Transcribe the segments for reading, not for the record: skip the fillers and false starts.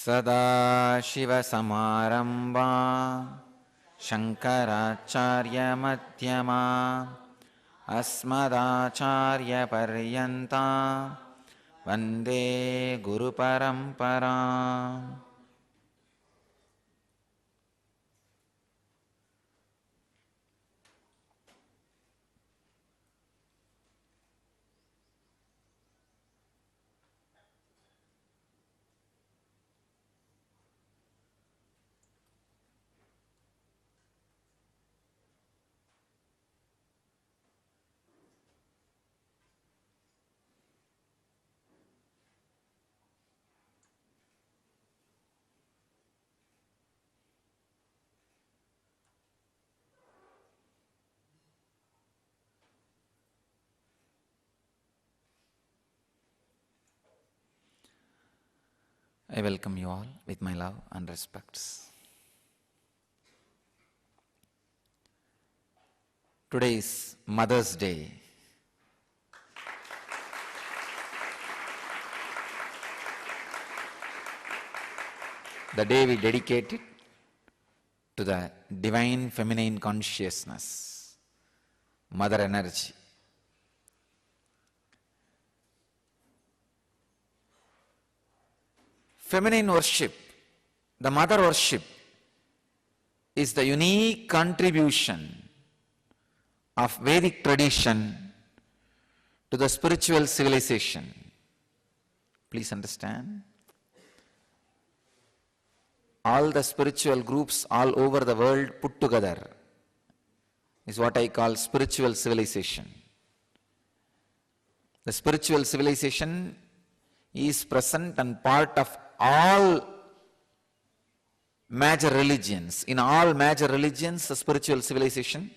सदाशिवसमारम्भा शङ्कराचार्यमध्यमा अस्मदाचार्यपर्यन्ता Vande गुरुपरम्परा। I welcome you all with my love and respects. Today is Mother's Day. The day we dedicate it to the divine feminine consciousness, Mother Energy. Feminine worship, the mother worship, is the unique contribution of Vedic tradition to the spiritual civilization. Please understand. All the spiritual groups all over the world put together is what I call spiritual civilization. The spiritual civilization is present and part of all major religions. In all major religions, the spiritual civilization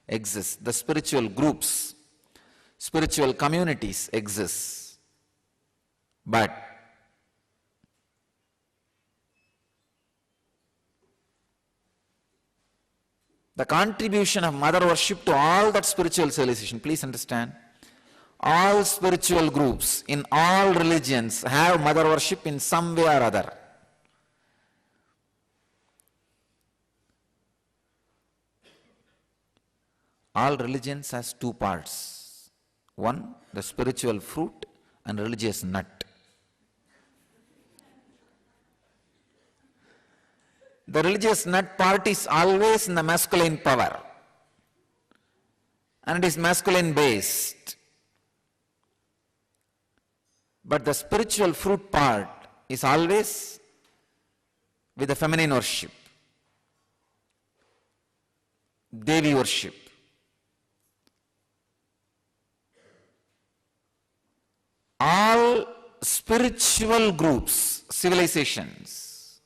exists. The spiritual groups, spiritual communities exist. But the contribution of mother worship to all that spiritual civilization, please understand, all spiritual groups in all religions have mother worship in some way or other. All religions has two parts. One, the spiritual fruit and religious nut. The religious nut part is always in the masculine power, and it is masculine based. But the spiritual fruit part is always with the feminine worship, Devi worship. All spiritual groups, civilizations,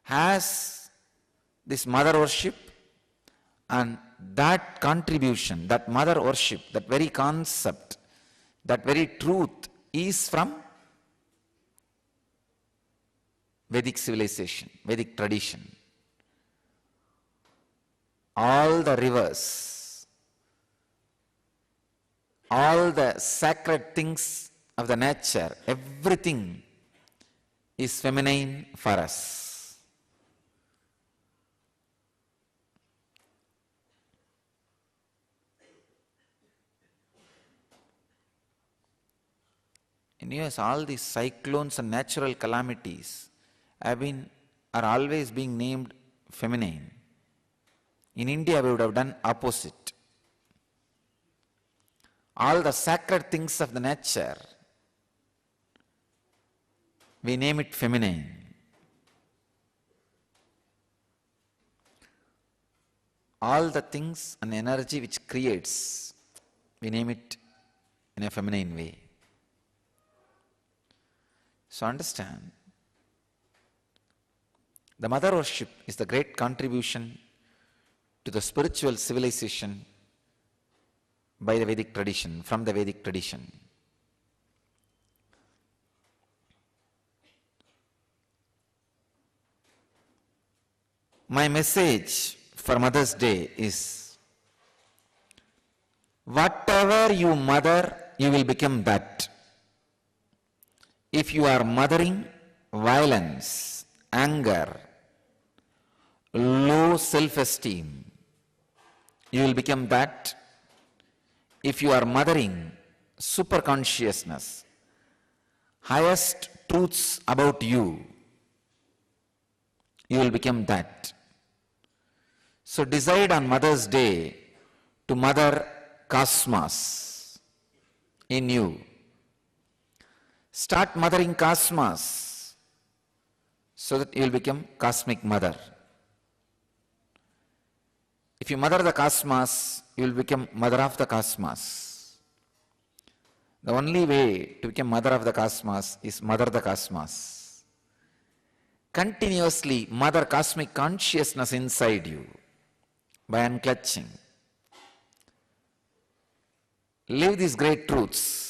has this mother worship, and that contribution, that mother worship, that very concept, that very truth is from Vedic civilization, Vedic tradition. All the rivers, all the sacred things of the nature, everything is feminine for us. In US, all these cyclones and natural calamities are always being named feminine. In India, we would have done opposite. All the sacred things of the nature, we name it feminine. All the things and energy which creates, we name it in a feminine way. So understand, the mother worship is the great contribution to the spiritual civilization by the Vedic tradition, from the Vedic tradition. My message for Mother's Day is, whatever you mother, you will become that. If you are mothering violence, anger, low self-esteem, you will become that. If you are mothering super consciousness, highest truths about you, you will become that. So decide on Mother's Day to mother cosmos in you. Start mothering cosmos so that you will become cosmic mother. If you mother the cosmos, you will become mother of the cosmos. The only way to become mother of the cosmos is mother the cosmos. Continuously mother cosmic consciousness inside you by unclutching. Live these great truths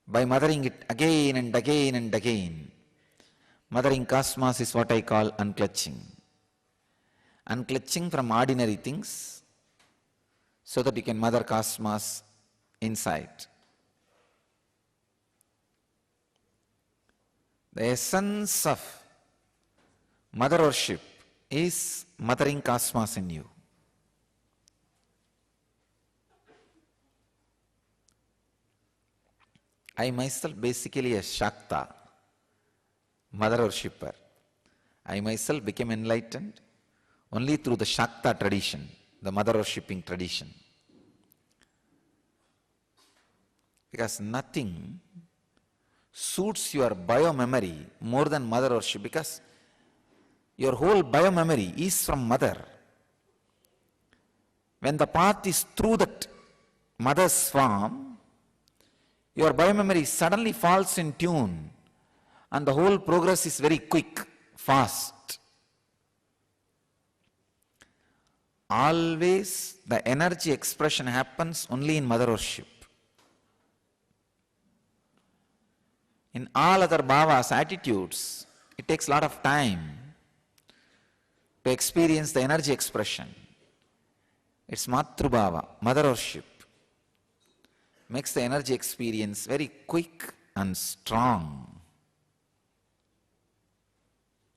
by mothering it again and again and again. Mothering cosmos is what I call unclutching. Unclutching from ordinary things so that you can mother cosmos inside. The essence of mother worship is mothering cosmos in you. I myself basically a Shakta, mother worshipper. I myself became enlightened only through the Shakta tradition, the mother worshipping tradition. Because nothing suits your bio-memory more than mother worship, because your whole bio-memory is from mother. When the path is through that mother's form, your bio-memory suddenly falls in tune and the whole progress is very quick, fast. Always the energy expression happens only in mother worship. In all other bhavas, attitudes, it takes a lot of time to experience the energy expression. It's Matrubhava, mother worship, makes the energy experience very quick and strong.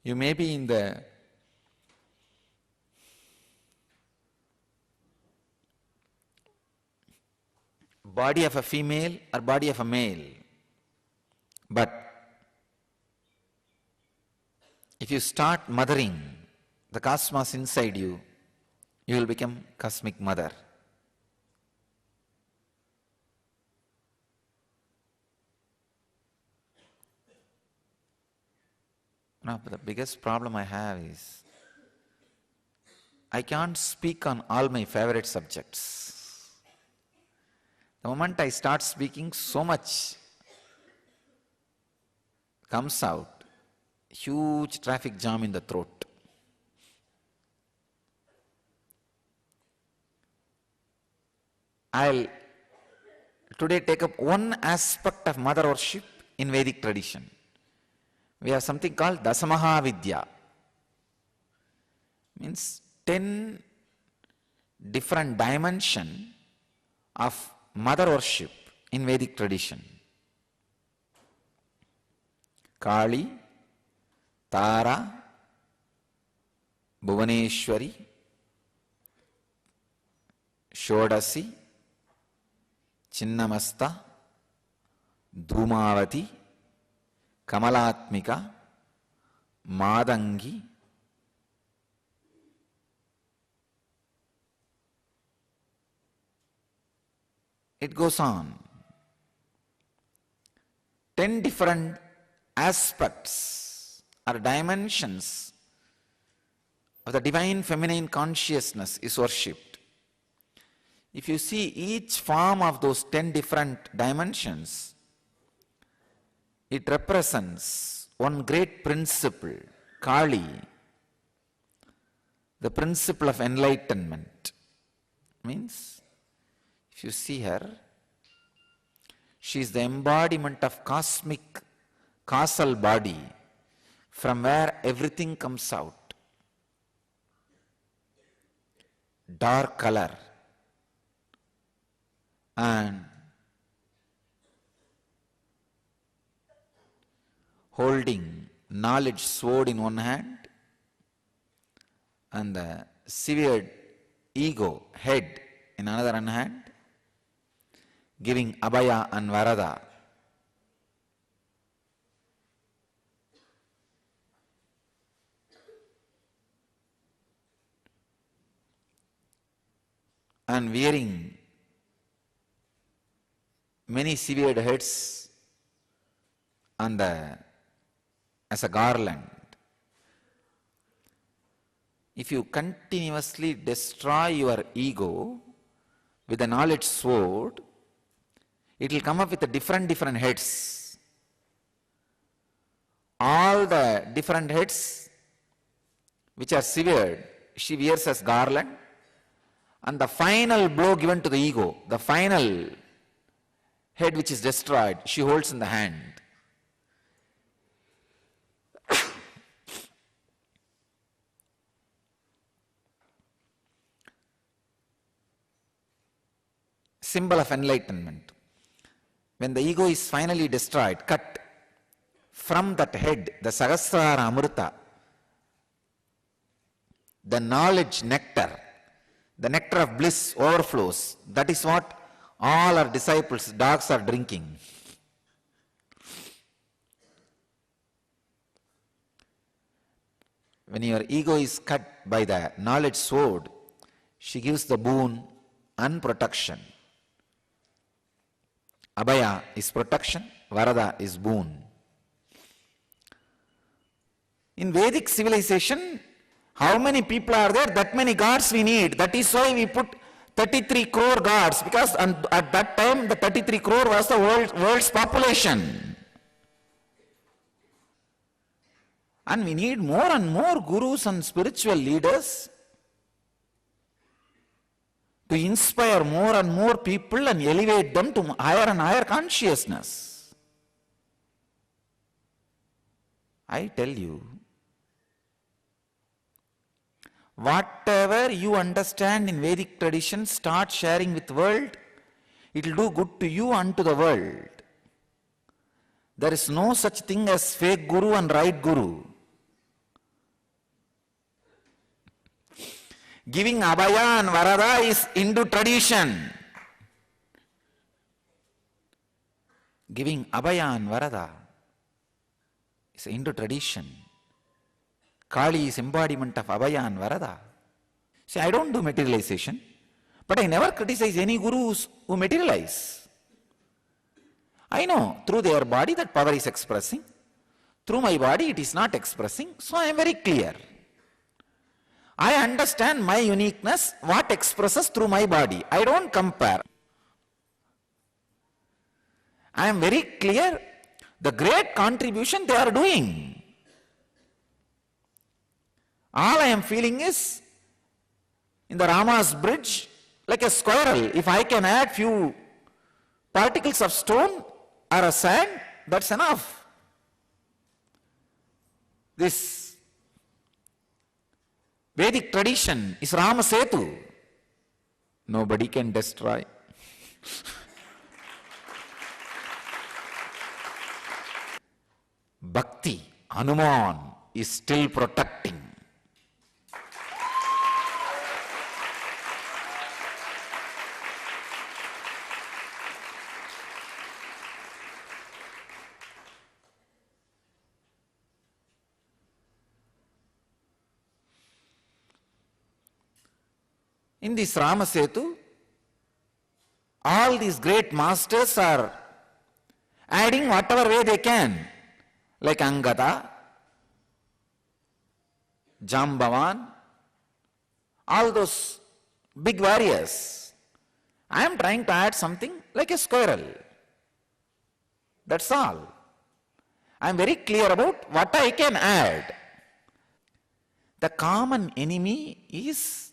You may be in the body of a female or body of a male, but if you start mothering the cosmos inside you, you will become cosmic mother. Now, the biggest problem I have is I can't speak on all my favorite subjects. The moment I start speaking, so much comes out, huge traffic jam in the throat. I'll today take up one aspect of mother worship in Vedic tradition. We have something called Dasamaha Vidya. Means 10 different dimensions of mother worship in Vedic tradition. Kali, Tara, Bhuvaneshwari, Shodasi, Chinnamasta, Dhumavati, Kamalatmika, Madangi, it goes on. 10 different aspects or dimensions of the divine feminine consciousness is worshipped. If you see each form of those 10 different dimensions, it represents one great principle, Kali, the principle of enlightenment. Means, if you see her, she is the embodiment of cosmic causal body from where everything comes out. Dark color and holding knowledge sword in one hand and the severed ego head in another hand, giving Abhaya and Varada. And wearing many severed heads as a garland. If you continuously destroy your ego with a knowledge sword, it will come up with different heads. All the different heads which are severed, she wears as garland, and the final blow given to the ego, the final head which is destroyed, she holds in the hand. Symbol of enlightenment. When the ego is finally destroyed, cut, from that head, the Sahasrara Amrita, the knowledge nectar, the nectar of bliss overflows. That is what all our disciples, dogs, are drinking. When your ego is cut by the knowledge sword, she gives the boon and protection. Abhaya is protection, Varada is boon. In Vedic civilization, how many people are there? That many gods we need. That is why we put 33 crore gods, because at that time the 33 crore was the world's population. And we need more and more gurus and spiritual leaders to inspire more and more people and elevate them to higher and higher consciousness. I tell you, whatever you understand in Vedic tradition, start sharing with the world. It will do good to you and to the world. There is no such thing as fake guru and right guru. Giving Abhaya and Varada is Hindu tradition. Giving Abhaya and Varada is Hindu tradition. Kali is embodiment of Abhaya and Varada. See, I don't do materialization, but I never criticize any gurus who materialize. I know through their body that power is expressing. Through my body it is not expressing, so I am very clear. I understand my uniqueness, what expresses through my body. I don't compare. I am very clear the great contribution they are doing. All I am feeling is, in the Rama's bridge, like a squirrel, if I can add few particles of stone or a sand, that's enough. This Vedic tradition is Rama Setu. Nobody can destroy. Bhakti, Hanuman is still protecting. In this Rama Setu, all these great masters are adding whatever way they can, like Angada, Jambavan, all those big warriors. I am trying to add something like a squirrel. That's all. I am very clear about what I can add. The common enemy is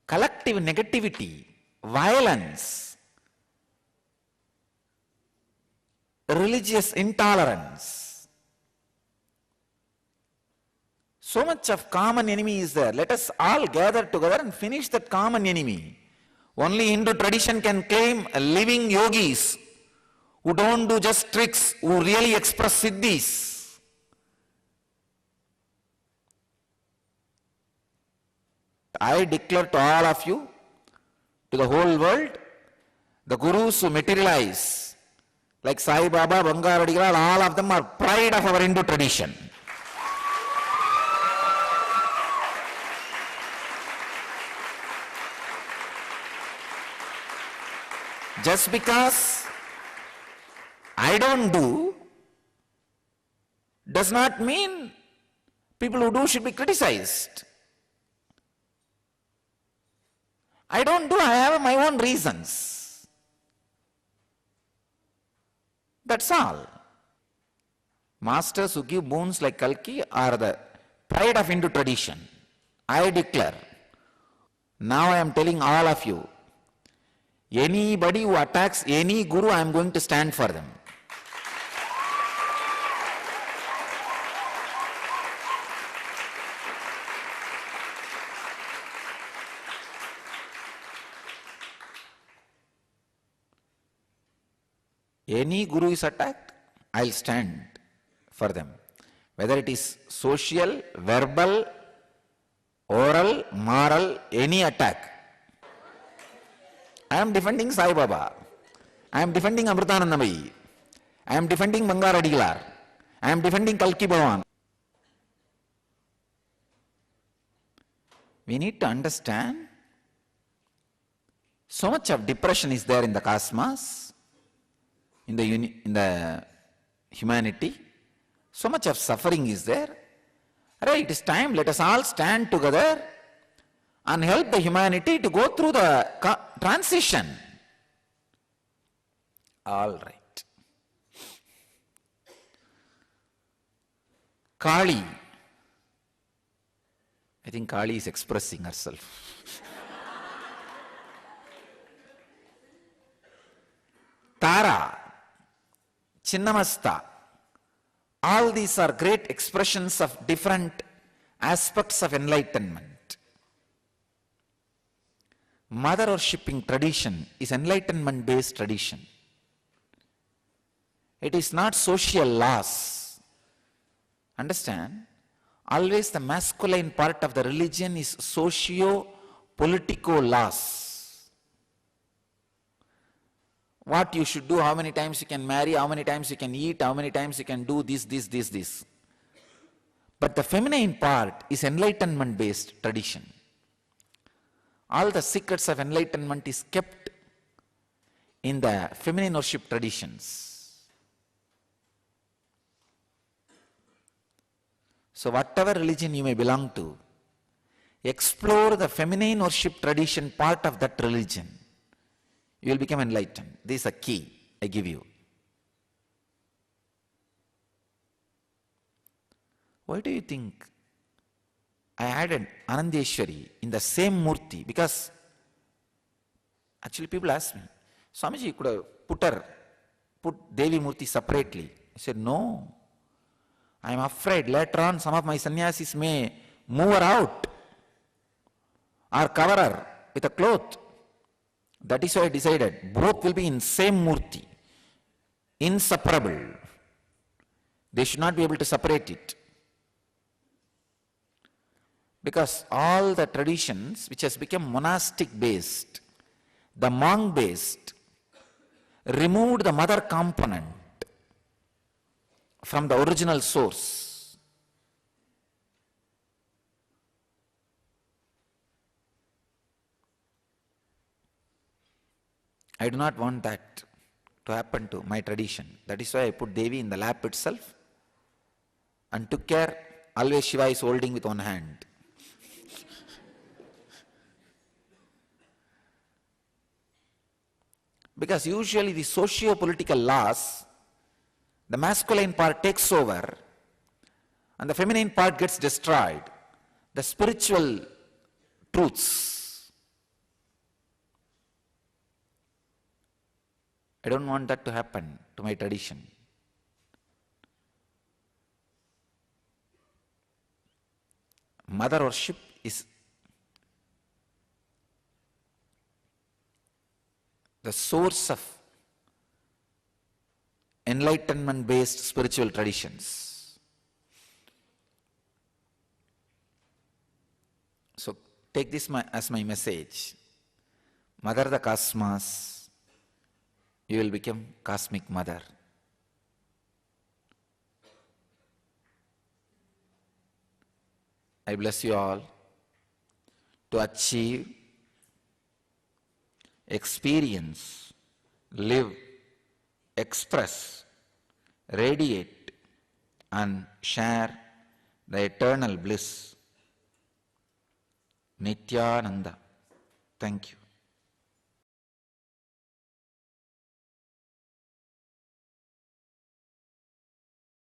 collective negativity, violence, religious intolerance. So much of common enemy is there. Let us all gather together and finish that common enemy. Only Hindu tradition can claim living yogis who don't do just tricks, who really express siddhis. I declare to all of you, to the whole world, the gurus who materialize, like Sai Baba, Bangaradigal, all of them are pride of our Hindu tradition. Just because I don't do does not mean people who do should be criticized. I don't do, I have my own reasons. That's all. Masters who give boons like Kalki are the pride of Hindu tradition. I declare. Now I am telling all of you, anybody who attacks any guru, I am going to stand for them. Any guru is attacked, I'll stand for them. Whether it is social, verbal, oral, moral, any attack. I am defending Sai Baba. I am defending Amritanandamayi. I am defending Bangaradigalar. I am defending Kalki Bhavan. We need to understand so much of depression is there in the cosmos, in the humanity. So much of suffering is there. Right, it is time, let us all stand together and help the humanity to go through the transition. All right. Kali. I think Kali is expressing herself. Tara, Chinnamasta, all these are great expressions of different aspects of enlightenment. Mother worshipping tradition is enlightenment based tradition. It is not social laws. Understand? Always the masculine part of the religion is socio-political laws. What you should do, how many times you can marry, how many times you can eat, how many times you can do this. But the feminine part is enlightenment based tradition. All the secrets of enlightenment is kept in the feminine worship traditions. So whatever religion you may belong to, explore the feminine worship tradition part of that religion. You will become enlightened. This is a key I give you. Why do you think I added Anandeshwari in the same Murti? Because actually people ask me, Swamiji, you could have put Devi Murti separately. I said, no. I am afraid later on some of my sannyasis may move her out or cover her with a cloth. That is why I decided both will be in same Murti, inseparable. They should not be able to separate it. Because all the traditions which has become monastic based, the monk based, removed the mother component from the original source. I do not want that to happen to my tradition. That is why I put Devi in the lap itself and took care. Always Shiva is holding with one hand. Because usually the socio-political laws, the masculine part takes over and the feminine part gets destroyed. The spiritual truths. I don't want that to happen to my tradition. Mother worship is the source of enlightenment-based spiritual traditions. So take this as my message. Mother the Cosmos, you will become Cosmic Mother. I bless you all to achieve, experience, live, express, radiate, and share the eternal bliss. Nityananda. Thank you.